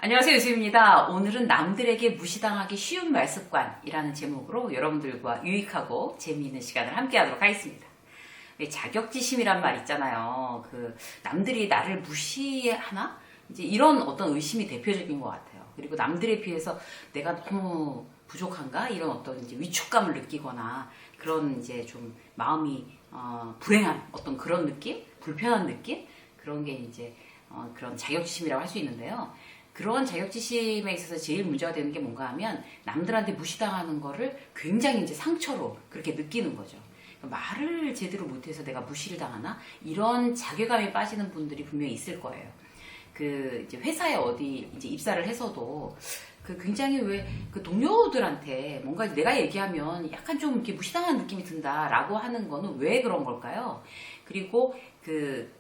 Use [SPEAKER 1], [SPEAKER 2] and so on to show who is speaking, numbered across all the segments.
[SPEAKER 1] 안녕하세요, 유수입니다. 오늘은 남들에게 무시당하기 쉬운 말습관이라는 제목으로 여러분들과 유익하고 재미있는 시간을 함께 하도록 하겠습니다. 자격지심이란 말 있잖아요. 남들이 나를 무시하나? 이제 이런 어떤 의심이 대표적인 것 같아요. 그리고 남들에 비해서 내가 너무 부족한가? 이런 어떤 이제 위축감을 느끼거나 그런 이제 좀 마음이 불행한 어떤 그런 느낌? 불편한 느낌? 그런 게 이제 그런 자격지심이라고 할 수 있는데요. 그런 자격지심에 있어서 제일 문제가 되는 게 뭔가 하면 남들한테 무시당하는 거를 굉장히 이제 상처로 그렇게 느끼는 거죠. 말을 제대로 못해서 내가 무시를 당하나? 이런 자괴감에 빠지는 분들이 분명히 있을 거예요. 이제 회사에 어디 이제 입사를 해서도 굉장히 왜 동료들한테 뭔가 내가 얘기하면 약간 좀 이렇게 무시당하는 느낌이 든다라고 하는 거는 왜 그런 걸까요? 그리고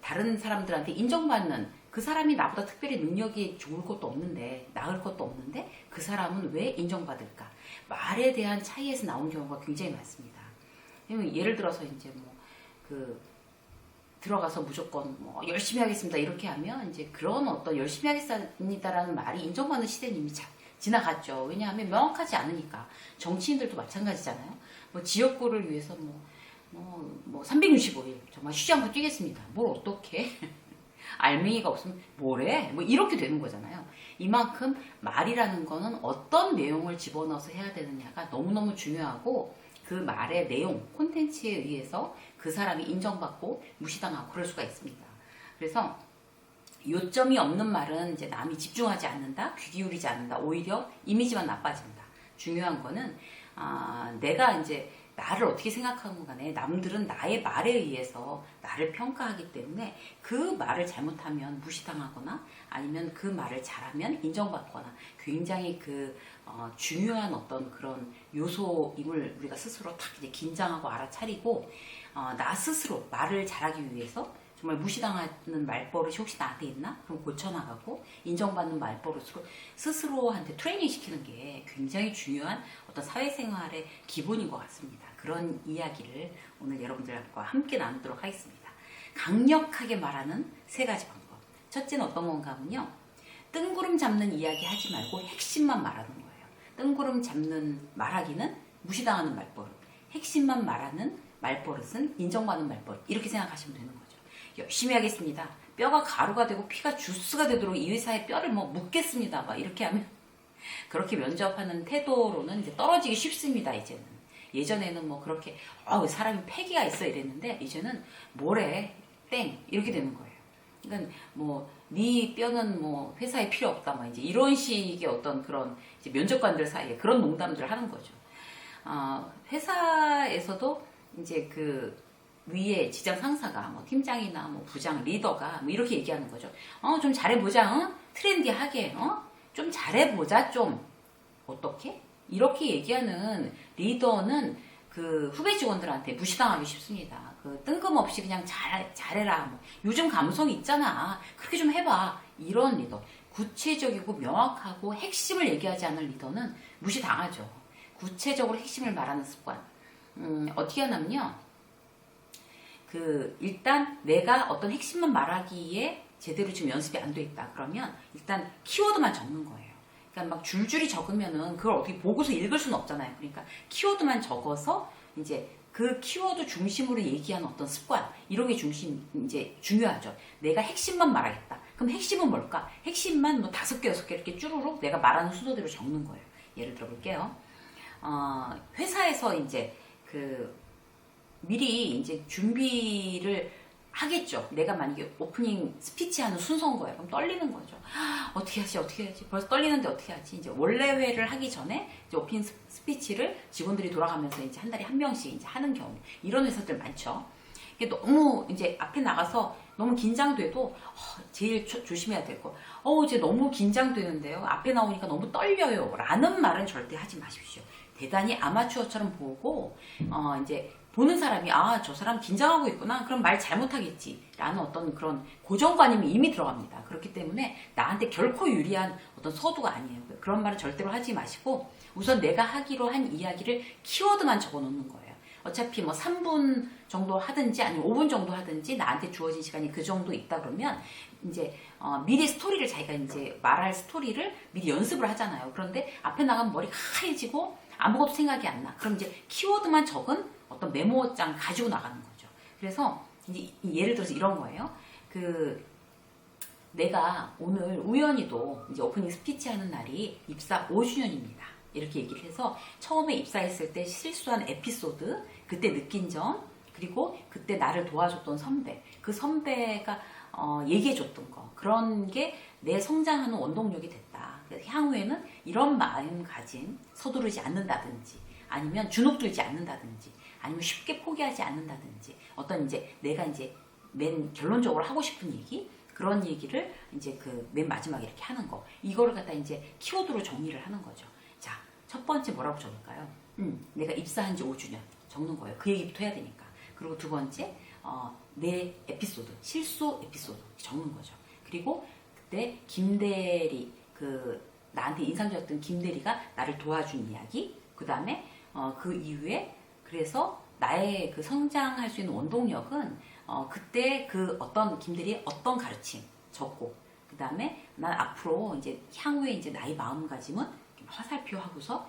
[SPEAKER 1] 다른 사람들한테 인정받는 그 사람이 나보다 특별히 능력이 좋을 것도 없는데, 나을 것도 없는데, 그 사람은 왜 인정받을까? 말에 대한 차이에서 나온 경우가 굉장히 많습니다. 예를 들어서 이제 들어가서 무조건 열심히 하겠습니다. 이렇게 하면 이제 그런 어떤 열심히 하겠습니다라는 말이 인정받는 시대는 이미 지나갔죠. 왜냐하면 명확하지 않으니까. 정치인들도 마찬가지잖아요. 지역구를 위해서 365일 정말 쉬지 않고 뛰겠습니다. 뭘 어떻게? 알맹이가 없으면 뭐래? 이렇게 되는 거잖아요. 이만큼 말이라는 거는 어떤 내용을 집어넣어서 해야 되느냐가 너무너무 중요하고 그 말의 내용, 콘텐츠에 의해서 그 사람이 인정받고 무시당하고 그럴 수가 있습니다. 그래서 요점이 없는 말은 이제 남이 집중하지 않는다, 귀 기울이지 않는다, 오히려 이미지만 나빠진다. 중요한 거는 내가 이제 나를 어떻게 생각하는 간에 남들은 나의 말에 의해서 나를 평가하기 때문에 그 말을 잘못하면 무시당하거나 아니면 그 말을 잘하면 인정받거나 굉장히 중요한 어떤 그런 요소임을 우리가 스스로 딱 이제 긴장하고 알아차리고 나 스스로 말을 잘하기 위해서 정말 무시당하는 말버릇이 혹시 나한테 있나? 그럼 고쳐나가고 인정받는 말버릇으로 스스로한테 트레이닝 시키는 게 굉장히 중요한 어떤 사회생활의 기본인 것 같습니다. 그런 이야기를 오늘 여러분들과 함께 나누도록 하겠습니다. 강력하게 말하는 3가지 방법. 첫째는 어떤 건가 하면요. 뜬구름 잡는 이야기 하지 말고 핵심만 말하는 거예요. 뜬구름 잡는 말하기는 무시당하는 말버릇. 핵심만 말하는 말버릇은 인정받는 말버릇. 이렇게 생각하시면 되는 거죠. 열심히 하겠습니다. 뼈가 가루가 되고 피가 주스가 되도록 이 회사의 뼈를 묻겠습니다. 이렇게 하면 그렇게 면접하는 태도로는 이제 떨어지기 쉽습니다. 이제는. 예전에는 그렇게 사람이 패기가 있어 이랬는데 이제는 뭐래 땡 이렇게 되는 거예요. 그러니까 네 뼈는 회사에 필요 없다 이제 이런 식의 어떤 그런 이제 면접관들 사이에 그런 농담들을 하는 거죠. 회사에서도 이제 위에 지장 상사가 팀장이나 부장 리더가 이렇게 얘기하는 거죠. 좀 잘해보자. 트렌디하게. 좀 잘해보자. 좀 어떻게? 이렇게 얘기하는 리더는 후배 직원들한테 무시당하기 쉽습니다. 뜬금없이 그냥 잘해라. 요즘 감성이 있잖아. 그렇게 좀 해봐. 이런 리더. 구체적이고 명확하고 핵심을 얘기하지 않는 리더는 무시당하죠. 구체적으로 핵심을 말하는 습관. 어떻게 하냐면요. 일단 내가 어떤 핵심만 말하기에 제대로 지금 연습이 안 돼 있다. 그러면 일단 키워드만 적는 거예요. 그러니까 줄줄이 적으면은 그걸 어떻게 보고서 읽을 수는 없잖아요. 그러니까 키워드만 적어서 이제 그 키워드 중심으로 얘기하는 어떤 습관 이런 게 이제 중요하죠. 내가 핵심만 말하겠다. 그럼 핵심은 뭘까? 핵심만 5개, 6개 이렇게 쭈루룩 내가 말하는 순서대로 적는 거예요. 예를 들어 볼게요. 회사에서 이제 미리 이제 준비를 하겠죠. 내가 만약에 오프닝 스피치 하는 순서인 거예요. 그럼 떨리는 거죠. 어떻게 하지? 벌써 떨리는데 어떻게 하지? 이제 원래 회를 하기 전에 이제 오프닝 스피치를 직원들이 돌아가면서 이제 한 달에 한 명씩 이제 하는 경우. 이런 회사들 많죠. 이게 너무 이제 앞에 나가서 너무 긴장돼도 제일 조심해야 될 거. 이제 너무 긴장되는데요. 앞에 나오니까 너무 떨려요. 라는 말은 절대 하지 마십시오. 대단히 아마추어처럼 보고 이제 보는 사람이 저 사람 긴장하고 있구나. 그럼 말 잘못하겠지. 라는 어떤 그런 고정관념이 이미 들어갑니다. 그렇기 때문에 나한테 결코 유리한 어떤 서두가 아니에요. 그런 말은 절대로 하지 마시고 우선 내가 하기로 한 이야기를 키워드만 적어 놓는 거예요. 어차피 뭐 3분 정도 하든지 아니면 5분 정도 하든지 나한테 주어진 시간이 그 정도 있다 그러면 이제 미리 스토리를 자기가 이제 말할 스토리를 미리 연습을 하잖아요. 그런데 앞에 나가면 머리가 하얘지고 아무것도 생각이 안 나. 그럼 이제 키워드만 적은 어떤 메모장 가지고 나가는 거죠. 그래서 이제 예를 들어서 이런 거예요. 내가 오늘 우연히도 이제 오프닝 스피치 하는 날이 입사 5주년입니다. 이렇게 얘기를 해서 처음에 입사했을 때 실수한 에피소드, 그때 느낀 점, 그리고 그때 나를 도와줬던 선배, 그 선배가 얘기해줬던 거, 그런 게 내 성장하는 원동력이 됐다. 그래서 향후에는 이런 마음가짐, 서두르지 않는다든지, 아니면 주눅들지 않는다든지, 아니면 쉽게 포기하지 않는다든지, 어떤 이제 내가 이제 맨 결론적으로 하고 싶은 얘기, 그런 얘기를 이제 그 맨 마지막에 이렇게 하는 거, 이거를 갖다 이제 키워드로 정리를 하는 거죠. 자, 첫 번째 뭐라고 적을까요? 내가 입사한 지 5주년 적는 거예요. 그 얘기부터 해야 되니까. 그리고 두 번째, 내 에피소드, 실수 에피소드 적는 거죠. 그리고 그때 김대리, 나한테 인상적이었던 김대리가 나를 도와준 이야기, 그 다음에 그 이후에 그래서 나의 그 성장할 수 있는 원동력은 그때 그 어떤 김대리의 어떤 가르침 적고, 그 다음에 난 앞으로 이제 향후에 이제 나의 마음가짐은 화살표 하고서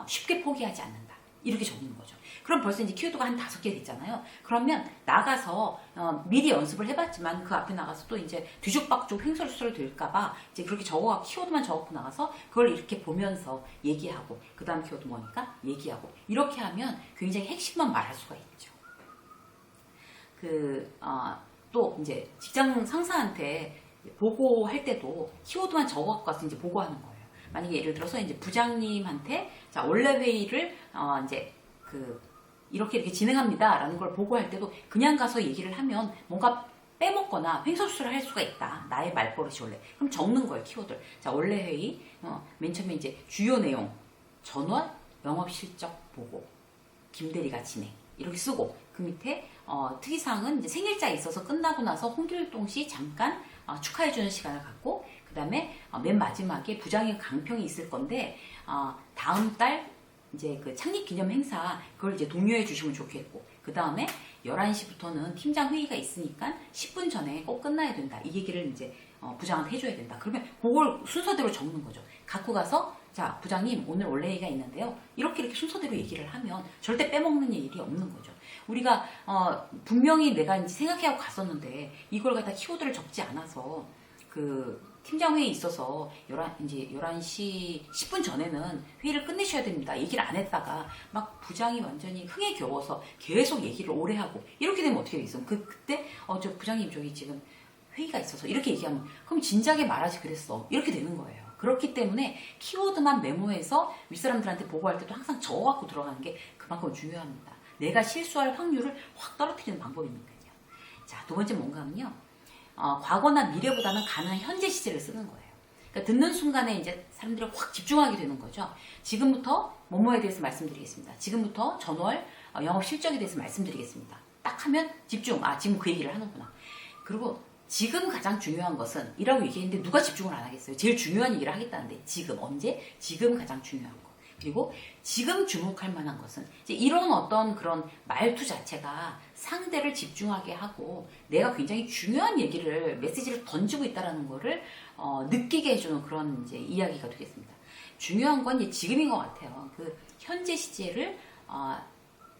[SPEAKER 1] 쉽게 포기하지 않는다. 이렇게 적는 거죠. 그럼 벌써 이제 키워드가 한 5개 됐잖아요. 그러면 나가서 미리 연습을 해봤지만 그 앞에 나가서 또 이제 뒤죽박죽 횡설수설 될까봐 이제 그렇게 키워드만 적어놓고 나가서 그걸 이렇게 보면서 얘기하고, 그 다음 키워드 뭐니까 얘기하고, 이렇게 하면 굉장히 핵심만 말할 수가 있죠. 또 이제 직장 상사한테 보고할 때도 키워드만 적어갖고 가서 이제 보고하는 거예요. 만약에 예를 들어서 이제 부장님한테 자, 원래 회의를 이제 이렇게 진행합니다라는 걸 보고할 때도 그냥 가서 얘기를 하면 뭔가 빼먹거나 횡설수설을 할 수가 있다. 나의 말버릇이 원래. 그럼 적는 거예요, 키워드를. 자, 원래 회의 맨 처음에 이제 주요 내용, 전월, 영업 실적 보고, 김대리가 진행 이렇게 쓰고, 그 밑에 특이사항은 이제 생일자에 있어서 끝나고 나서 홍길동 씨 잠깐 축하해주는 시간을 갖고, 그 다음에 맨 마지막에 부장의 강평이 있을 건데 다음 달 이제 그 창립 기념 행사 그걸 이제 독려해 주시면 좋겠고, 그 다음에 11시부터는 팀장 회의가 있으니까 10분 전에 꼭 끝나야 된다. 이 얘기를 이제 부장한테 해줘야 된다. 그러면 그걸 순서대로 적는 거죠. 갖고 가서 자, 부장님 오늘 원래 회의가 있는데요. 이렇게 순서대로 얘기를 하면 절대 빼먹는 일이 없는 거죠. 우리가 분명히 내가 이제 생각해하고 갔었는데 이걸 갖다 키워드를 적지 않아서 팀장 회의 있어서 이제 11시 10분 전에는 회의를 끝내셔야 됩니다. 얘기를 안 했다가 막 부장이 완전히 흥에 겨워서 계속 얘기를 오래 하고 이렇게 되면 어떻게 되겠어요? 그때 저 부장님 저기 지금 회의가 있어서 이렇게 얘기하면 그럼 진작에 말하지 그랬어. 이렇게 되는 거예요. 그렇기 때문에 키워드만 메모해서 윗사람들한테 보고할 때도 항상 적어갖고 들어가는 게 그만큼 중요합니다. 내가 실수할 확률을 확 떨어뜨리는 방법이니까요. 자, 두 번째 뭔가 하면요. 과거나 미래보다는 가능한 현재 시제를 쓰는 거예요. 그러니까 듣는 순간에 이제 사람들이 확 집중하게 되는 거죠. 지금부터 뭐뭐에 대해서 말씀드리겠습니다. 지금부터 전월 영업 실적에 대해서 말씀드리겠습니다. 딱 하면 집중. 지금 그 얘기를 하는구나. 그리고 지금 가장 중요한 것은 이라고 얘기했는데 누가 집중을 안 하겠어요? 제일 중요한 얘기를 하겠다는데 지금 언제? 지금 가장 중요한 거. 그리고 지금 주목할 만한 것은 이제 이런 어떤 그런 말투 자체가 상대를 집중하게 하고 내가 굉장히 중요한 메시지를 던지고 있다는 거를 느끼게 해주는 그런 이제 이야기가 되겠습니다. 중요한 건 이제 지금인 것 같아요. 그 현재 시제를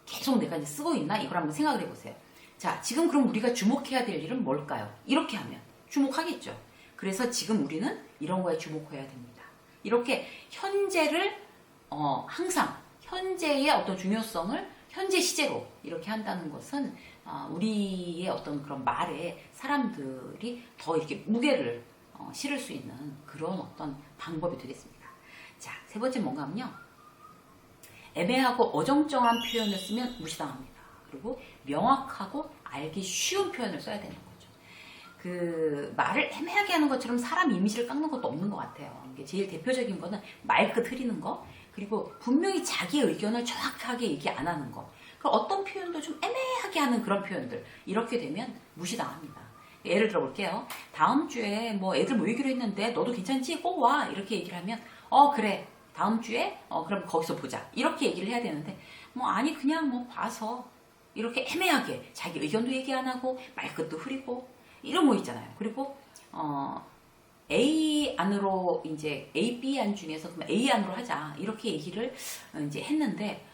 [SPEAKER 1] 계속 내가 이제 쓰고 있나 이걸 한번 생각을 해보세요. 자, 지금 그럼 우리가 주목해야 될 일은 뭘까요? 이렇게 하면 주목하겠죠. 그래서 지금 우리는 이런 거에 주목해야 됩니다. 이렇게 현재를 항상 현재의 어떤 중요성을 현재 시제로 이렇게 한다는 것은 우리의 어떤 그런 말에 사람들이 더 이렇게 무게를 실을 수 있는 그런 어떤 방법이 되겠습니다. 자, 세 번째 뭔가 하면요. 애매하고 어정쩡한 표현을 쓰면 무시당합니다. 그리고 명확하고 알기 쉬운 표현을 써야 되는 거죠. 그 말을 애매하게 하는 것처럼 사람 이미지를 깎는 것도 없는 것 같아요. 이게 제일 대표적인 거는 말끝 흐리는 거, 그리고 분명히 자기 의견을 정확하게 얘기 안 하는 거. 어떤 표현도 좀 애매하게 하는 그런 표현들. 이렇게 되면 무시당합니다. 예를 들어 볼게요. 다음 주에 뭐 애들 모이기로 했는데 너도 괜찮지? 꼭 와. 이렇게 얘기를 하면 그래. 다음 주에 그럼 거기서 보자. 이렇게 얘기를 해야 되는데 뭐 아니 그냥 뭐 봐서 이렇게 애매하게 자기 의견도 얘기 안 하고 말끝도 흐리고 이런 거 있잖아요. 그리고 A 안으로 이제 A, B 안 중에서 그럼 A 안으로 하자 이렇게 얘기를 이제 했는데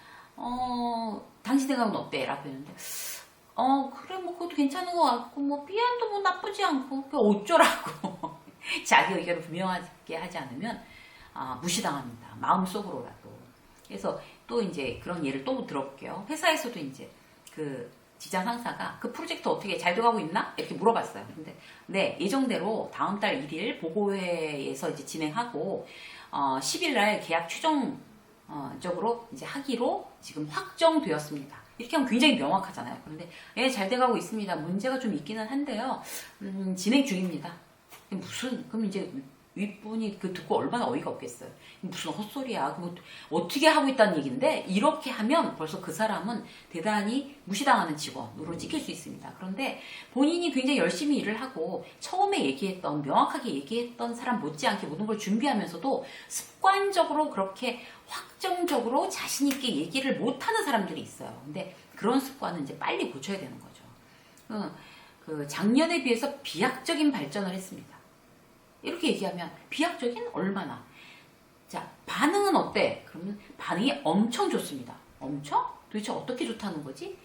[SPEAKER 1] 당신 생각은 어때? 라고 했는데 그래 뭐 그것도 괜찮은 것 같고 뭐 B 안도 뭐 나쁘지 않고 그 어쩌라고 자기 의견을 분명하게 하지 않으면 무시당합니다. 마음속으로라도. 그래서 또 이제 그런 예를 또 들어볼게요. 회사에서도 이제 그 지자 상사가 그 프로젝트 어떻게 잘 돼가고 있나? 이렇게 물어봤어요. 근데 네, 예정대로 다음 달 1일 보고회에서 이제 진행하고 10일 날 계약 최종적으로 이제 하기로 지금 확정되었습니다. 이렇게 하면 굉장히 명확하잖아요. 그런데 예, 잘 돼가고 있습니다. 문제가 좀 있기는 한데요. 진행 중입니다. 그럼 이제 윗분이 그 듣고 얼마나 어이가 없겠어요. 무슨 헛소리야. 그거 어떻게 하고 있다는 얘기인데 이렇게 하면 벌써 그 사람은 대단히 무시당하는 직원으로 찍힐 수 있습니다. 그런데 본인이 굉장히 열심히 일을 하고 처음에 얘기했던 명확하게 얘기했던 사람 못지않게 모든 걸 준비하면서도 습관적으로 그렇게 확정적으로 자신 있게 얘기를 못하는 사람들이 있어요. 근데 그런 습관은 이제 빨리 고쳐야 되는 거죠. 그 작년에 비해서 비약적인 발전을 했습니다. 이렇게 얘기하면 비약적인 얼마나? 자, 반응은 어때? 그러면 반응이 엄청 좋습니다. 엄청? 도대체 어떻게 좋다는 거지?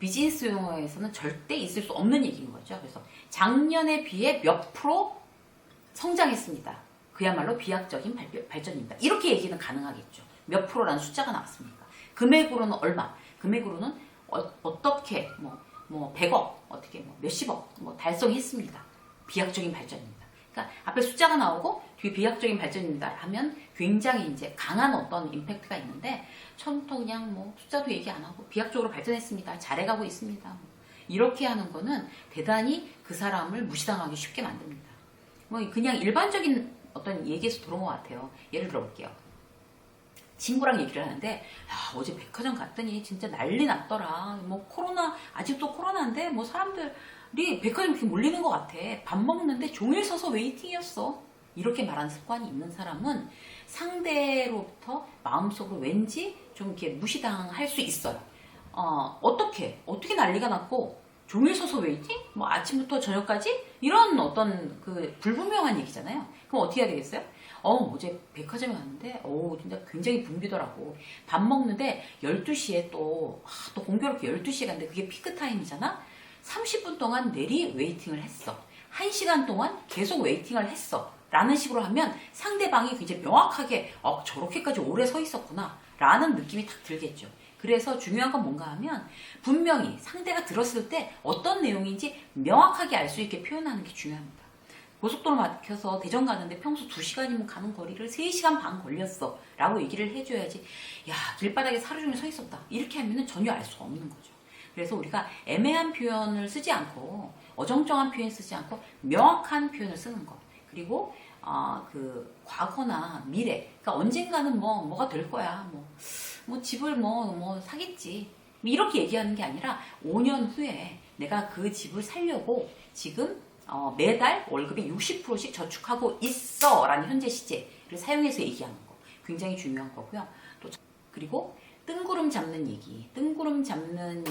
[SPEAKER 1] 비즈니스 용어에서는 절대 있을 수 없는 얘기인 거죠. 그래서 작년에 비해 몇 프로 성장했습니다. 그야말로 비약적인 발전입니다. 이렇게 얘기는 가능하겠죠. 몇 프로라는 숫자가 나왔습니까? 금액으로는 얼마? 금액으로는 어떻게 뭐 100억, 어떻게 뭐 몇십억 달성했습니다. 비약적인 발전입니다. 그러니까 앞에 숫자가 나오고 뒤에 비약적인 발전입니다 하면 굉장히 이제 강한 어떤 임팩트가 있는데 처음부터 그냥 뭐 숫자도 얘기 안 하고 비약적으로 발전했습니다. 잘해가고 있습니다. 이렇게 하는 거는 대단히 그 사람을 무시당하기 쉽게 만듭니다. 뭐 그냥 일반적인 어떤 얘기에서 들어온 것 같아요. 예를 들어볼게요. 친구랑 얘기를 하는데 어제 백화점 갔더니 진짜 난리 났더라. 뭐 코로나 아직도 코로나인데 뭐 사람들이 백화점 이렇게 몰리는 것 같아. 밥 먹는데 종일 서서 웨이팅이었어. 이렇게 말하는 습관이 있는 사람은 상대로부터 마음속으로 왠지 좀 이렇게 무시당할 수 있어요. 어떻게 난리가 났고 종일 서서 웨이팅? 뭐 아침부터 저녁까지? 이런 어떤 그 불분명한 얘기잖아요. 그럼 어떻게 해야 되겠어요? 어제 백화점에 갔는데 진짜 굉장히 붐비더라고. 밥 먹는데 12시에 또 공교롭게 12시에 갔는데 그게 피크 타임이잖아. 30분 동안 내리 웨이팅을 했어. 1시간 동안 계속 웨이팅을 했어. 라는 식으로 하면 상대방이 굉장히 명확하게 저렇게까지 오래 서 있었구나 라는 느낌이 딱 들겠죠. 그래서 중요한 건 뭔가 하면 분명히 상대가 들었을 때 어떤 내용인지 명확하게 알 수 있게 표현하는 게 중요합니다. 고속도로 막혀서 대전 가는데 평소 2시간이면 가는 거리를 3시간 반 걸렸어 라고 얘기를 해줘야지. 야, 길바닥에 하루 종일 서 있었다 이렇게 하면 전혀 알 수가 없는 거죠. 그래서 우리가 애매한 표현을 쓰지 않고 어정쩡한 표현 쓰지 않고 명확한 표현을 쓰는 것. 그리고 그 과거나 미래, 그러니까 언젠가는 뭐가 될 거야. 뭐 집을 뭐 사겠지. 이렇게 얘기하는 게 아니라 5년 후에 내가 그 집을 살려고 지금 매달 월급의 60%씩 저축하고 있어 라는 현재 시제를 사용해서 얘기하는 거 굉장히 중요한 거고요. 또 그리고 뜬구름 잡는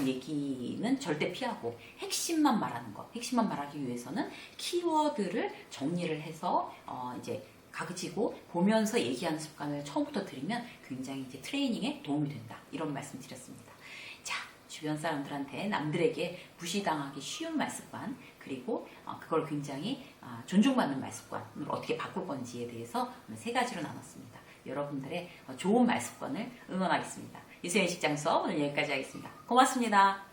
[SPEAKER 1] 얘기는 절대 피하고 핵심만 말하는 거. 핵심만 말하기 위해서는 키워드를 정리를 해서 이제 가지고 보면서 얘기하는 습관을 처음부터 들이면 굉장히 이제 트레이닝에 도움이 된다. 이런 말씀 드렸습니다. 자, 주변 사람들한테 남들에게 무시당하기 쉬운 말습관, 그리고 그걸 굉장히 존중받는 말습관으로 어떻게 바꿀 건지에 대해서 오늘 3가지로 나눴습니다. 여러분들의 좋은 말습관을 응원하겠습니다. 이세연 식장 수업 오늘 여기까지 하겠습니다. 고맙습니다.